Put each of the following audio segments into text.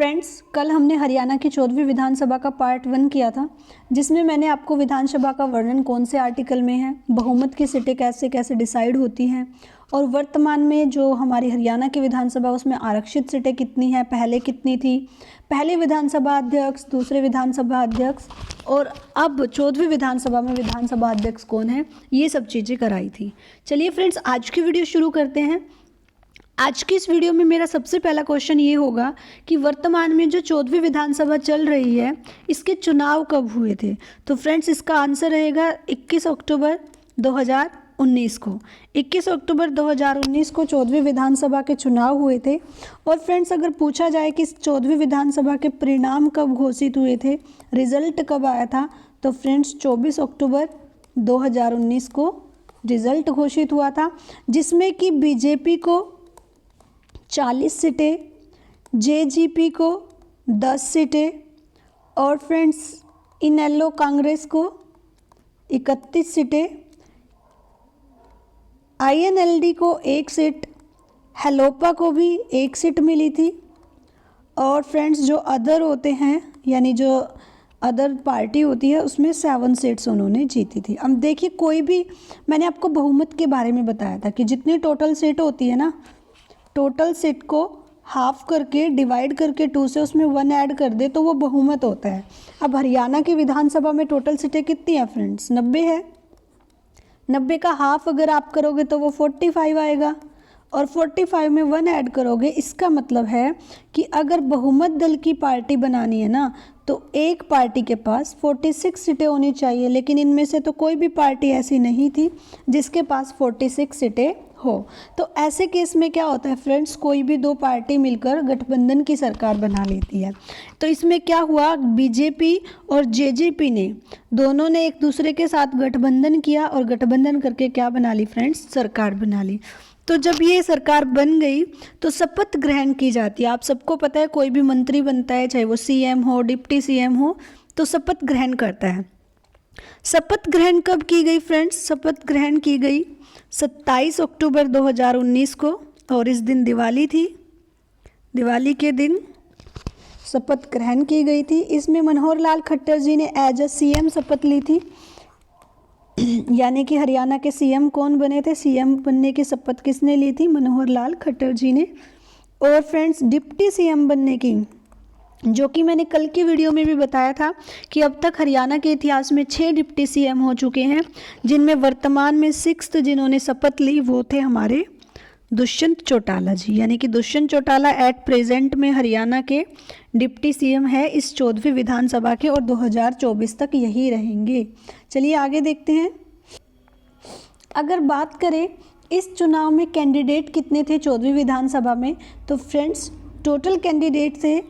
Friends, कल हमने हरियाणा की 14वीं विधानसभा का पार्ट 1 किया था, जिसमें मैंने आपको विधानसभा का वर्णन कौन से आर्टिकल में है, बहुमत की सीटें कैसे कैसे डिसाइड होती हैं और वर्तमान में जो हमारी हरियाणा की विधानसभा उसमें आरक्षित सीटें कितनी हैं, पहले कितनी थी, पहले विधानसभा अध्यक्ष, दूसरे विधानसभा अध्यक्ष और अब 14वीं विधानसभा में विधानसभा अध्यक्ष कौन है, ये सब चीज़ें कराई थी। चलिए फ्रेंड्स, आज की वीडियो शुरू करते हैं। आज की इस वीडियो में मेरा सबसे पहला क्वेश्चन ये होगा कि वर्तमान में जो 14वीं विधानसभा चल रही है, इसके चुनाव कब हुए थे। तो फ्रेंड्स, इसका आंसर रहेगा 21 अक्टूबर 2019 को। 21 अक्टूबर 2019 को 14वीं विधानसभा के चुनाव हुए थे। और फ्रेंड्स, अगर पूछा जाए कि 14वीं विधानसभा के परिणाम कब घोषित हुए थे, रिजल्ट कब आया था, तो फ्रेंड्स 24 अक्टूबर 2019 को रिजल्ट घोषित हुआ था, जिसमें कि बीजेपी को 40 सीटें, जेजेपी को 10 सीटें और फ्रेंड्स इनेलो कांग्रेस को 31 सीटें, आईएनएलडी को 1 सीट, हेलोपा को भी 1 सीट मिली थी। और फ्रेंड्स, जो अदर होते हैं यानी जो अदर पार्टी होती है उसमें 7 सीट्स उन्होंने जीती थी। अब देखिए, कोई भी, मैंने आपको बहुमत के बारे में बताया था कि जितनी टोटल सीट होती है ना, टोटल सीट को हाफ करके डिवाइड करके 2 से उसमें 1 ऐड कर दे तो वो बहुमत होता है। अब हरियाणा की विधानसभा में टोटल सीटें कितनी हैं फ्रेंड्स? 90 है। 90 का हाफ अगर आप करोगे तो वो 45 आएगा और 45 में 1 ऐड करोगे। इसका मतलब है कि अगर बहुमत दल की पार्टी बनानी है ना, तो एक पार्टी के पास 46 सीटें होनी चाहिए, लेकिन इनमें से तो कोई भी पार्टी ऐसी नहीं थी जिसके पास 46 सीटें हो। तो ऐसे केस में क्या होता है फ्रेंड्स, कोई भी 2 पार्टी मिलकर गठबंधन की सरकार बना लेती है। तो इसमें क्या हुआ, बीजेपी और जेजेपी ने दोनों ने एक दूसरे के साथ गठबंधन किया और गठबंधन करके क्या बना ली फ्रेंड्स, सरकार बना ली। तो जब ये सरकार बन गई तो शपथ ग्रहण की जाती है। आप सबको पता है, कोई भी मंत्री बनता है, चाहे वो सीएम हो, डिप्टी सीएम हो, तो शपथ ग्रहण करता है। शपथ ग्रहण कब की गई फ्रेंड्स? शपथ ग्रहण की गई 27 अक्टूबर 2019 को और इस दिन दिवाली थी। दिवाली के दिन शपथ ग्रहण की गई थी। इसमें मनोहर लाल खट्टर जी ने एज अ सीएम शपथ ली थी। यानी कि हरियाणा के सीएम कौन बने थे? सीएम बनने की शपथ किसने ली थी? मनोहर लाल खट्टर जी ने। और फ्रेंड्स, डिप्टी सीएम बनने की, जो कि मैंने कल की वीडियो में भी बताया था कि अब तक हरियाणा के इतिहास में 6 डिप्टी सीएम हो चुके हैं, जिनमें वर्तमान में 6th जिन्होंने शपथ ली वो थे हमारे दुष्यंत चौटाला जी। यानी कि दुष्यंत चौटाला एट प्रेजेंट में हरियाणा के डिप्टी सीएम है इस 14वीं विधानसभा के और 2024 तक यही रहेंगे। चलिए आगे देखते हैं। अगर बात करें इस चुनाव में कैंडिडेट कितने थे 14वीं विधानसभा में, तो फ्रेंड्स टोटल कैंडिडेट थे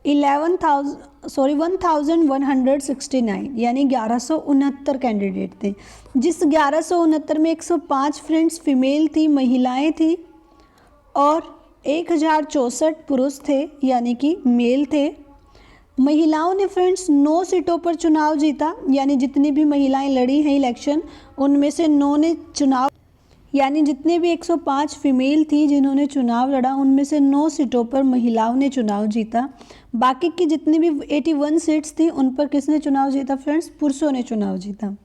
1169 यानी 1169 कैंडिडेट थे, जिस 1169 में 105 फ्रेंड्स फीमेल थी, महिलाएं थी और 1064 पुरुष थे यानी कि मेल थे। महिलाओं ने फ्रेंड्स 9 सीटों पर चुनाव जीता, यानी जितनी भी महिलाएं लड़ी हैं इलेक्शन, उनमें से 9 ने चुनाव, यानी जितने भी 105 फीमेल थी जिन्होंने चुनाव लड़ा, उनमें से 9 सीटों पर महिलाओं ने चुनाव जीता। बाकी की जितनी भी 81 सीट्स थी उन पर किसने चुनाव जीता फ्रेंड्स? पुरुषों ने चुनाव जीता।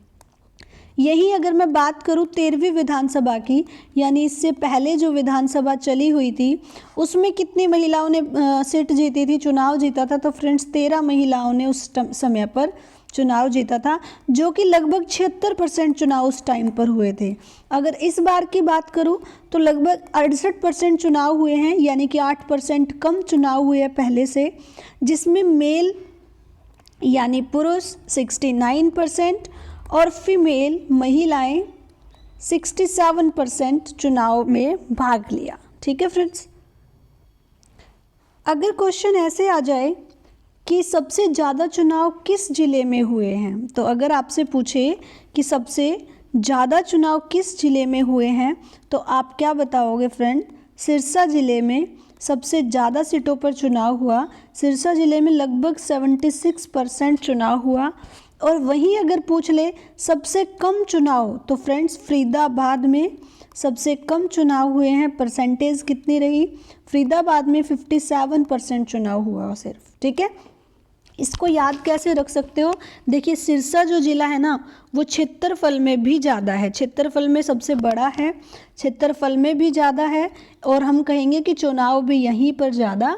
यही अगर मैं बात करूं 13वीं विधानसभा की, यानी इससे पहले जो विधानसभा चली हुई थी, उसमें कितनी महिलाओं ने सीट जीती थी, चुनाव जीता था? तो फ्रेंड्स 13 महिलाओं ने उस समय पर चुनाव जीता था, जो कि लगभग 76% चुनाव उस टाइम पर हुए थे। अगर इस बार की बात करूं तो लगभग 68% चुनाव हुए हैं, यानी कि 8% कम चुनाव हुए हैं पहले से, जिसमें मेल यानी पुरुष 69% और फीमेल महिलाएं 67% चुनाव में भाग लिया। ठीक है फ्रेंड्स, अगर क्वेश्चन ऐसे आ जाए कि सबसे ज़्यादा चुनाव किस जिले में हुए हैं, तो अगर आपसे पूछे कि सबसे ज़्यादा चुनाव किस जिले में हुए हैं, तो आप क्या बताओगे फ्रेंड? सिरसा जिले में सबसे ज़्यादा सीटों पर चुनाव हुआ। सिरसा जिले में लगभग 76% चुनाव हुआ। और वहीं अगर पूछ ले सबसे कम चुनाव, तो फ्रेंड्स फरीदाबाद में सबसे कम चुनाव हुए हैं, परसेंटेज कितनी रही? फरीदाबाद में 57% चुनाव हुआ सिर्फ। ठीक है, इसको याद कैसे रख सकते हो? देखिए सिरसा जो ज़िला है ना वो क्षेत्रफल में भी ज़्यादा है, क्षेत्रफल में सबसे बड़ा है, क्षेत्रफल में भी ज़्यादा है, और हम कहेंगे कि चुनाव भी यहीं पर ज़्यादा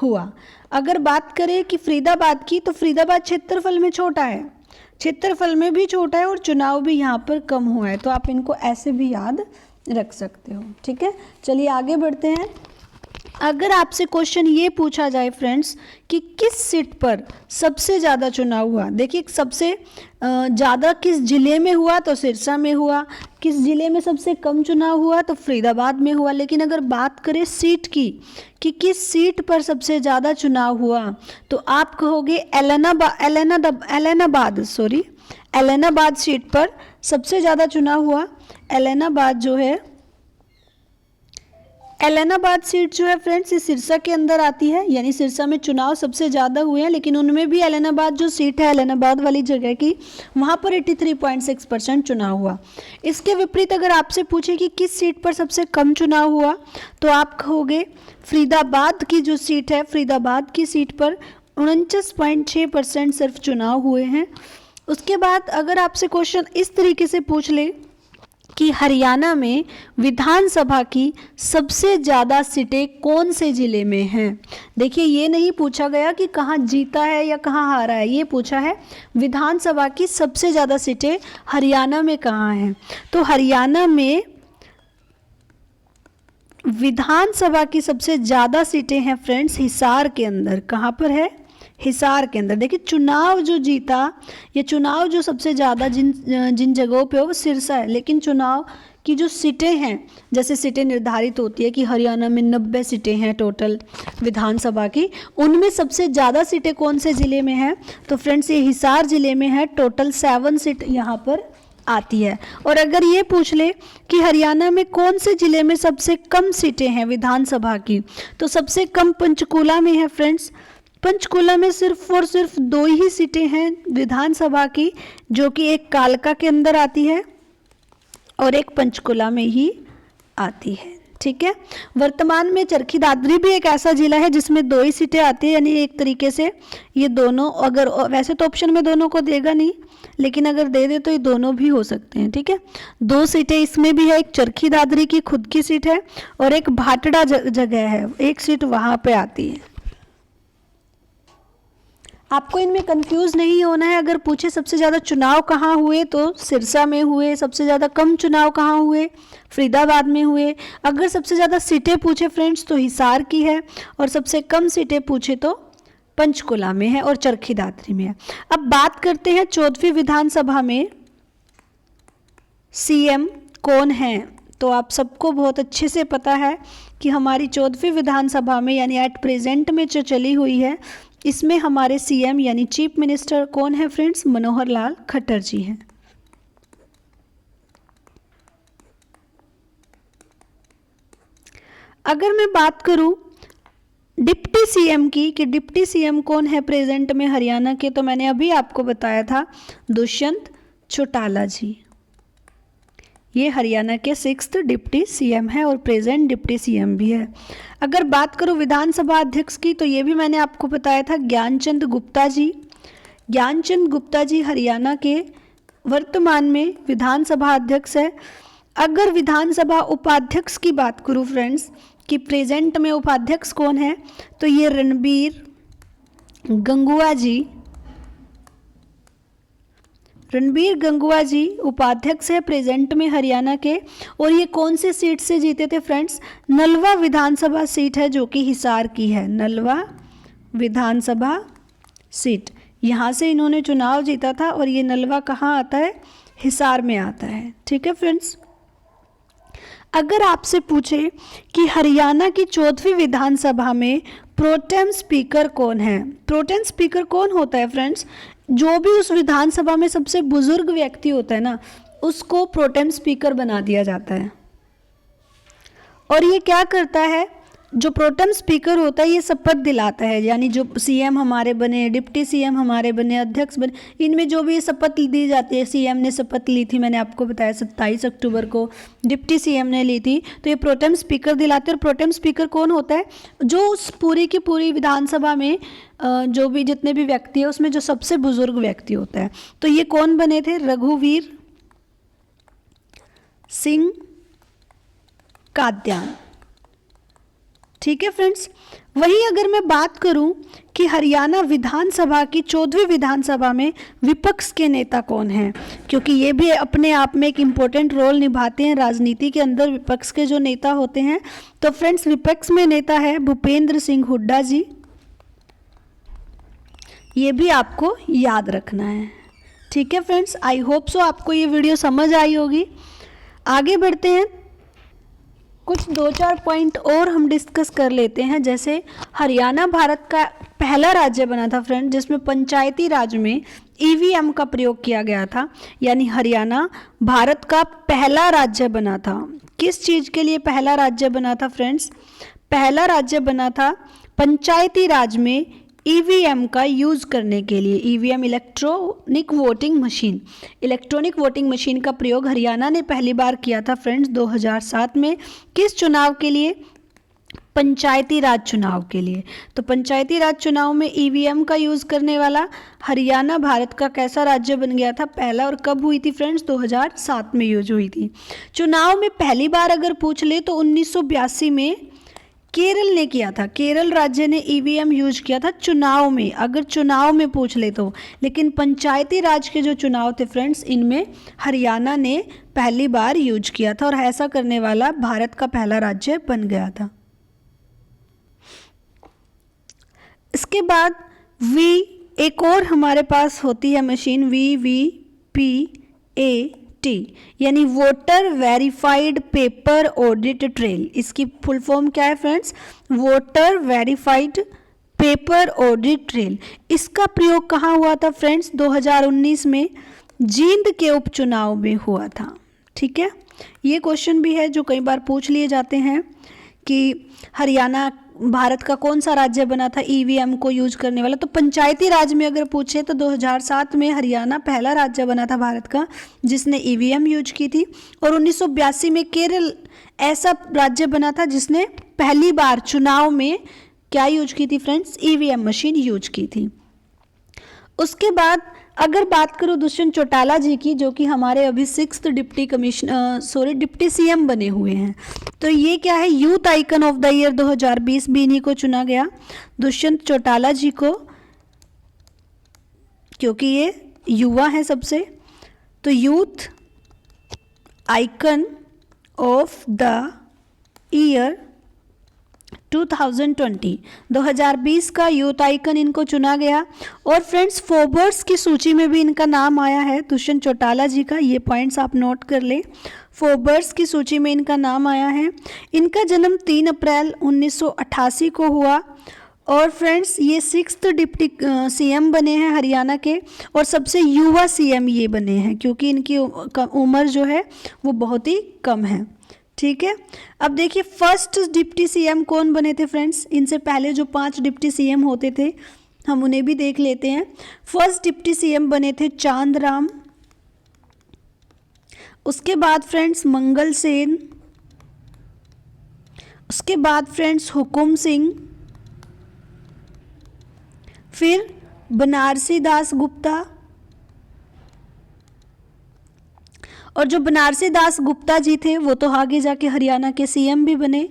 हुआ। अगर बात करें कि फरीदाबाद की, तो फरीदाबाद क्षेत्रफल में छोटा है, क्षेत्रफल में भी छोटा है, और चुनाव भी यहाँ पर कम हुआ है, तो आप इनको ऐसे भी याद रख सकते हो। ठीक है, चलिए आगे बढ़ते हैं। अगर आपसे क्वेश्चन ये पूछा जाए फ्रेंड्स कि किस सीट पर सबसे ज़्यादा चुनाव हुआ, देखिए सबसे ज़्यादा किस ज़िले में हुआ, तो सिरसा में हुआ। किस ज़िले में सबसे कम चुनाव हुआ, तो फरीदाबाद में हुआ। लेकिन अगर बात करें सीट की कि किस सीट पर सबसे ज़्यादा चुनाव हुआ, तो आप कहोगे एलनाबाद सीट पर सबसे ज़्यादा चुनाव हुआ। एलनाबाद सीट जो है फ्रेंड्स ये सिरसा के अंदर आती है, यानी सिरसा में चुनाव सबसे ज़्यादा हुए हैं, लेकिन उनमें भी एलनाबाद जो सीट है, एलनाबाद वाली जगह की, वहाँ पर 83.6% चुनाव हुआ। इसके विपरीत अगर आपसे पूछे कि किस सीट पर सबसे कम चुनाव हुआ, तो आप कहोगे फरीदाबाद की जो सीट है, फरीदाबाद की सीट पर 49.6% सिर्फ चुनाव हुए हैं। उसके बाद अगर आपसे क्वेश्चन इस तरीके से पूछ ले कि हरियाणा में विधानसभा की सबसे ज़्यादा सीटें कौन से ज़िले में हैं, देखिए ये नहीं पूछा गया कि कहाँ जीता है या कहाँ हारा है, ये पूछा है विधानसभा की सबसे ज़्यादा सीटें हरियाणा में कहाँ हैं। तो हरियाणा में विधानसभा की सबसे ज़्यादा सीटें हैं फ्रेंड्स हिसार के अंदर। कहाँ पर है? हिसार के अंदर। देखिए चुनाव जो जीता, ये चुनाव जो सबसे ज़्यादा जिन जगहों पे हो वो सिरसा है, लेकिन चुनाव की जो सीटें हैं, जैसे सीटें निर्धारित होती है कि हरियाणा में 90 सीटें हैं टोटल विधानसभा की, उनमें सबसे ज़्यादा सीटें कौन से ज़िले में हैं, तो फ्रेंड्स ये हिसार ज़िले में है, टोटल 7 सीट यहाँ पर आती है। और अगर ये पूछ ले कि हरियाणा में कौन से ज़िले में सबसे कम सीटें हैं विधानसभा की, तो सबसे कम पंचकूला में है फ्रेंड्स। पंचकूला में सिर्फ और सिर्फ 2 ही सीटें हैं विधानसभा की, जो कि एक कालका के अंदर आती है और एक पंचकूला में ही आती है। ठीक है, वर्तमान में चरखी दादरी भी एक ऐसा जिला है जिसमें 2 ही सीटें आती है, यानी एक तरीके से ये दोनों, अगर वैसे तो ऑप्शन में दोनों को देगा नहीं, लेकिन अगर दे दे तो ये दोनों भी हो सकते हैं। ठीक है, 2 सीटें इसमें भी है, एक चरखी दादरी की खुद की सीट है और एक भाटड़ा जगह है, एक सीट वहाँ पे आती है। आपको इनमें कंफ्यूज नहीं होना है। अगर पूछे सबसे ज़्यादा चुनाव कहाँ हुए, तो सिरसा में हुए। सबसे ज़्यादा कम चुनाव कहाँ हुए, फरीदाबाद में हुए। अगर सबसे ज़्यादा सीटें पूछे फ्रेंड्स तो हिसार की है, और सबसे कम सीटें पूछे तो पंचकुला में है और चरखी दादरी में है। अब बात करते हैं 14वीं विधानसभा में सीएम कौन है। तो आप सबको बहुत अच्छे से पता है कि हमारी 14वीं विधानसभा में यानी एट प्रेजेंट में जो चली हुई है, इसमें हमारे सीएम यानी चीफ मिनिस्टर कौन है फ्रेंड्स? मनोहर लाल खट्टर जी हैं। अगर मैं बात करूं डिप्टी सीएम की कि डिप्टी सीएम कौन है प्रेजेंट में हरियाणा के, तो मैंने अभी आपको बताया था दुष्यंत चौटाला जी। ये हरियाणा के 6th डिप्टी सीएम है और प्रेजेंट डिप्टी सीएम भी है। अगर बात करूं विधानसभा अध्यक्ष की, तो ये भी मैंने आपको बताया था ज्ञानचंद गुप्ता जी। ज्ञानचंद गुप्ता जी हरियाणा के वर्तमान में विधानसभा अध्यक्ष है। अगर विधानसभा उपाध्यक्ष की बात करूं फ्रेंड्स कि प्रेजेंट में उपाध्यक्ष कौन है, तो ये रणबीर गंगुआ जी उपाध्यक्ष है प्रेजेंट में हरियाणा के। और ये कौन से सीट से जीते थे फ्रेंड्स? नलवा विधानसभा सीट है जो कि हिसार की है। नलवा विधानसभा सीट, यहाँ से इन्होंने चुनाव जीता था और ये नलवा कहाँ आता है? हिसार में आता है। ठीक है फ्रेंड्स, अगर आपसे पूछे कि हरियाणा की 14वीं विधानसभा में प्रोटेम स्पीकर कौन है, प्रोटेम स्पीकर कौन होता है फ्रेंड्स? जो भी उस विधानसभा में सबसे बुजुर्ग व्यक्ति होता है ना, उसको प्रोटेम स्पीकर बना दिया जाता है। और ये क्या करता है? जो प्रोटेम स्पीकर होता है ये शपथ दिलाता है, यानी जो सीएम हमारे बने, डिप्टी सीएम हमारे बने, अध्यक्ष बने, इनमें जो भी ये शपथ दी जाती है, सीएम ने शपथ ली थी, मैंने आपको बताया 27 अक्टूबर को डिप्टी सीएम ने ली थी, तो ये प्रोटेम स्पीकर दिलाते हैं। और प्रोटेम स्पीकर कौन होता है? जो उस पूरी की पूरी विधानसभा में जो भी जितने भी व्यक्ति है उसमें जो सबसे बुजुर्ग व्यक्ति होता है। तो ये कौन बने थे? रघुवीर सिंह कात्यान। ठीक है फ्रेंड्स। वहीं अगर मैं बात करूं कि हरियाणा विधानसभा की 14वीं विधानसभा में विपक्ष के नेता कौन हैं, क्योंकि ये भी अपने आप में एक इम्पोर्टेंट रोल निभाते हैं राजनीति के अंदर, विपक्ष के जो नेता होते हैं। तो फ्रेंड्स विपक्ष में नेता है भूपेंद्र सिंह हुड्डा जी, ये भी आपको याद रखना है। ठीक है फ्रेंड्स, आई होप सो आपको ये वीडियो समझ आई होगी। आगे बढ़ते हैं, कुछ 2-4 पॉइंट और हम डिस्कस कर लेते हैं। जैसे हरियाणा भारत का पहला राज्य बना था फ्रेंड, जिसमें पंचायती राज में ईवीएम का प्रयोग किया गया था, यानी हरियाणा भारत का पहला राज्य बना था। किस चीज़ के लिए पहला राज्य बना था फ्रेंड्स? पहला राज्य बना था पंचायती राज में ईवीएम का यूज़ करने के लिए। ईवीएम इलेक्ट्रॉनिक वोटिंग मशीन का प्रयोग हरियाणा ने पहली बार किया था फ्रेंड्स 2007 में। किस चुनाव के लिए? पंचायती राज चुनाव के लिए। तो पंचायती राज चुनाव में ईवीएम का यूज़ करने वाला हरियाणा भारत का कैसा राज्य बन गया था? पहला। और कब हुई थी फ्रेंड्स? 2007 में यूज हुई थी। चुनाव में पहली बार अगर पूछ ले तो 1982 में केरल ने किया था। केरल राज्य ने ईवीएम यूज किया था चुनाव में, अगर चुनाव में पूछ ले तो। लेकिन पंचायती राज के जो चुनाव थे फ्रेंड्स, इनमें हरियाणा ने पहली बार यूज किया था, और ऐसा करने वाला भारत का पहला राज्य बन गया था। इसके बाद एक और हमारे पास होती है मशीन VVPAT, यानी voter verified paper audit trail. इसकी फुल फॉर्म क्या है friends? Voter verified paper audit trail. इसका प्रयोग कहाँ हुआ था फ्रेंड्स? 2019 में जींद के उपचुनाव में हुआ था। ठीक है, ये क्वेश्चन भी है जो कई बार पूछ लिए जाते हैं कि हरियाणा भारत का कौन सा राज्य बना था ईवीएम को यूज करने वाला। तो पंचायती राज में अगर पूछे तो 2007 में हरियाणा पहला राज्य बना था भारत का जिसने ईवीएम यूज की थी। और 1982 में केरल ऐसा राज्य बना था जिसने पहली बार चुनाव में क्या यूज की थी फ्रेंड्स? ईवीएम मशीन यूज की थी। उसके बाद अगर बात करूं दुष्यंत चौटाला जी की, जो कि हमारे अभी 6th डिप्टी सीएम बने हुए हैं, तो ये क्या है? Youth icon of the year 2020 भी इन्हीं को चुना गया, दुष्यंत चौटाला जी को, क्योंकि ये युवा है सबसे। तो youth icon of the year 2020 का यूथ आइकन इनको चुना गया। और फ्रेंड्स फोर्ब्स की सूची में भी इनका नाम आया है दुष्यंत चौटाला जी का, ये पॉइंट्स आप नोट कर लें। फोर्ब्स की सूची में इनका नाम आया है। इनका जन्म 3 अप्रैल 1988 को हुआ। और फ्रेंड्स ये 6th डिप्टी सीएम बने हैं हरियाणा के, और सबसे युवा सीएम ये बने हैं, क्योंकि इनकी उम्र जो है वो बहुत ही कम है। ठीक है, अब देखिए फर्स्ट डिप्टी सीएम कौन बने थे फ्रेंड्स? इनसे पहले जो 5 डिप्टी सीएम होते थे हम उन्हें भी देख लेते हैं। फर्स्ट डिप्टी सीएम बने थे चांद राम, उसके बाद फ्रेंड्स मंगल सेन, उसके बाद फ्रेंड्स हुकुम सिंह, फिर बनारसी दास गुप्ता। और जो बनारसी दास गुप्ता जी थे वो तो आगे जाके हरियाणा के सीएम भी बने।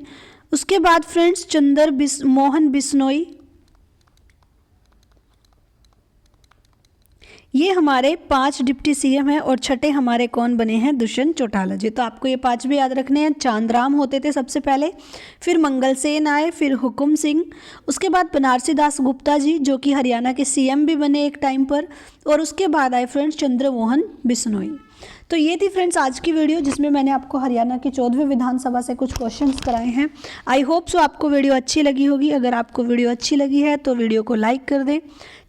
उसके बाद फ्रेंड्स मोहन बिश्नोई, ये हमारे 5 डिप्टी सीएम हैं। और छठे हमारे कौन बने हैं? दुष्यंत चौटाला जी। तो आपको ये 5 भी याद रखने हैं। चांदराम होते थे सबसे पहले, फिर मंगल सेन आए, फिर हुकुम सिंह, उसके बाद बनारसी दास गुप्ता जी जो कि हरियाणा के सीएम भी बने एक टाइम पर, और उसके बाद आए फ्रेंड्स चंद्रमोहन बिश्नोई। तो ये थी फ्रेंड्स आज की वीडियो जिसमें मैंने आपको हरियाणा की 14वीं विधानसभा से कुछ क्वेश्चंस कराए हैं। आई होप सो आपको वीडियो अच्छी लगी होगी। अगर आपको वीडियो अच्छी लगी है तो वीडियो को लाइक कर दें,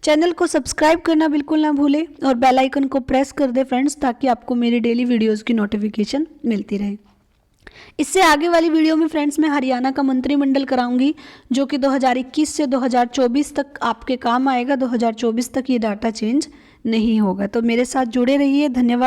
चैनल को सब्सक्राइब करना बिल्कुल ना भूलें, और बेल आइकन को प्रेस कर दें फ्रेंड्स, ताकि आपको मेरी डेली वीडियोज़ की नोटिफिकेशन मिलती रहे। इससे आगे वाली वीडियो में फ्रेंड्स मैं हरियाणा का मंत्रिमंडल कराऊंगी, जो कि 2021 से 2024 तक आपके काम आएगा। 2024 तक ये डाटा चेंज नहीं होगा। तो मेरे साथ जुड़े रहिए। धन्यवाद।